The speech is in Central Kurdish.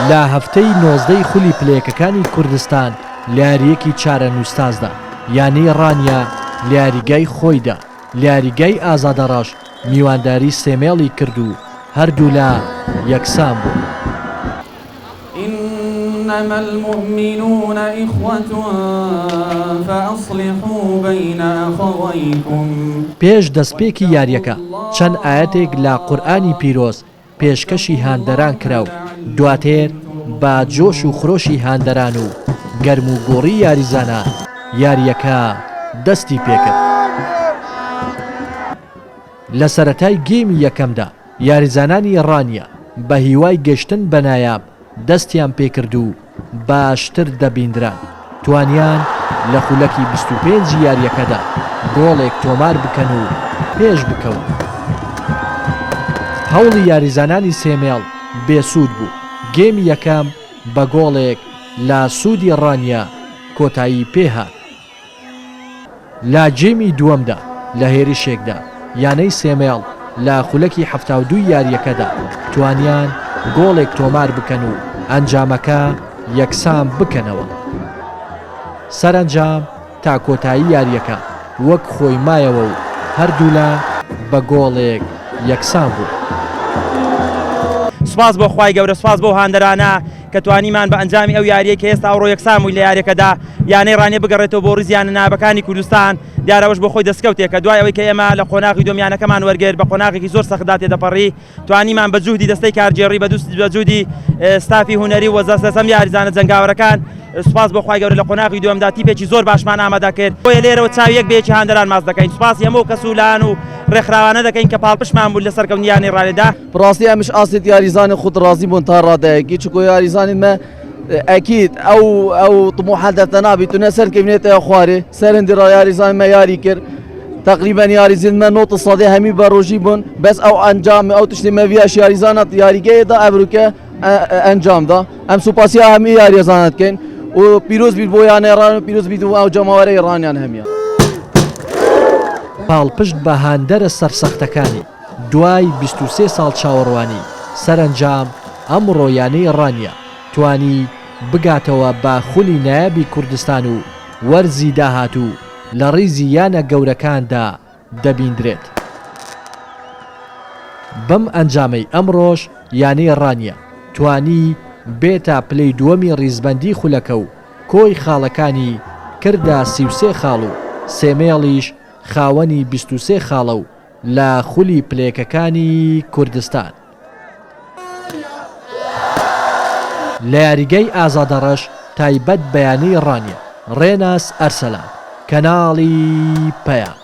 لا هەفتەی 19 خولی پلەیەکەکانی کوردستان لە یاریەکی چارە نووستازدا یانەی ڕانیا لە یاریگای خۆیدا لە یاریگای ئازادەڕەش میوانداری سێمێڵی کرد و هەردوو لا یەکسان بوو. إنما المؤمنون إخوة فأصلحوا بين أخويكم. پێش دەستپێکی یاریەکە چەند ئاەتێک لە قورئانی پیرۆز پێشکەشی هاندەران کراو دواتر با جۆش و خرۆشی هاندەران و گەرم و گۆڕی یاریزانە یاریەکە دەستی پێکرد. لە سەرەتای گێمی یەکەمدا یاریزانانی ڕانیا بە هیوای گەشتن بە نایاب دەستیان پێکرد و باشتر دەبیندران توانیان لە خولەکی 25 یاریەکەدا گۆڵێک تۆمار بکەن و پێش بکەون. هەوڵی یاریزانانی سێمێڵ بێسوود بوو. گێمی یەکەم بە گۆڵێک لە سوودی ڕانیا کۆتایی پێهات. لا جێمی دووەمدا لە هێرشێکدا یانەی سێمێڵ لە خولەکی 72 یاریەکەدا توانیان گۆڵێک تۆمار بکەن و ئەنجامەکە یەکسان بکەنەوە. سەرنجام تا کۆتایی یاریەکە وەک خۆی مایەوە و هەردوو لا بە گۆڵێک یەکسان بوو. سوپاس بۆ خوای گەورە، سوپاس بۆ هاندەرانە کە توانیمان بە ئەنجامی ئەو یاریە کە ئێستا ئەوڕۆ یەکسان بووی لە یاریەکەدا یانەی ڕانێ بگەڕێتەوە بۆ ڕیزیانە نابەکانی کوردستان. دیارەوەش بۆ خۆی دەستکەوتێکە دوای ئەوەی کە ئێمە لە قۆناغی دۆمیانەکەمان وەرگرت بە قۆناغێکی زۆر سەختدا تێدەپەڕی توانیمان بە جوهدی دەستەی کارجێڕی بە جوهدی ستافی هونەری وەزەستەسەم یاریزانە جەنگاوەرەکان سوپاس بۆ خوای گەورە لە قۆناغی دووەمدا تیپێکی زۆر باشمان ئامادە کرد. بۆیە لێرەوە چاویەک بەیەکی هاندەران ماچ دەکەین. سوپاس هەموو کەسولان و ڕێکخراوانە دەکەین کە پاڵپشمان بوون لەسەر کەونیانی ڕانێدا. بڕاستی ئەمش ئاستێت یاریزانی خود ڕازی بوون تا ڕادەیەکی چکۆ یاریزانی مە ئەکید ئەو طموحات دەتەنابیتونە سەرکەوێتە خوارێ سەرنجی ڕایاریزانی مە یاری کرد. تقریبا یاریزین مە 90% هەمی بە ڕۆژی بوون بەس ئەو ئەنجام ئەو تشتی مەڤیاش یاریزانات یاریگەیەدا ئەبروکە ئەنجامدا. ئەم سوپاسیا هەمی یاریزانات کەین و پیرۆز بیت بۆ یانێڕان و پیرۆز بیت ئەو جەماوەرەی ڕانیان هەمیە. پاڵپشت بە هاندەرە سەرسەختەکانی دوای 23 ساڵ چاوەڕوانی سەرنجام ئەم ڕۆیانەی ڕانیا توانی بگاتەوە بە خولی نایابی کوردستان و وەرزی داهات و لە ڕیزی یانە گەورەکاندا دەبیندرێت. بەم ئەنجامەی ئەمڕۆژ یانەی ڕانیا توانی بێتە پلەی دووەمی ڕیزبەندی خولەکە و کۆی خاڵەکانی کردە 33 خاڵ و سێمێڵیش خاوەنی 23 خاڵە و لە خولی پلەیەکەکانی کوردستان. لە یاریگەی ئازادەڕەش تایبەت بەیانەی ڕانیا ڕێناس ئەرسەلان کەناڵی پەیام.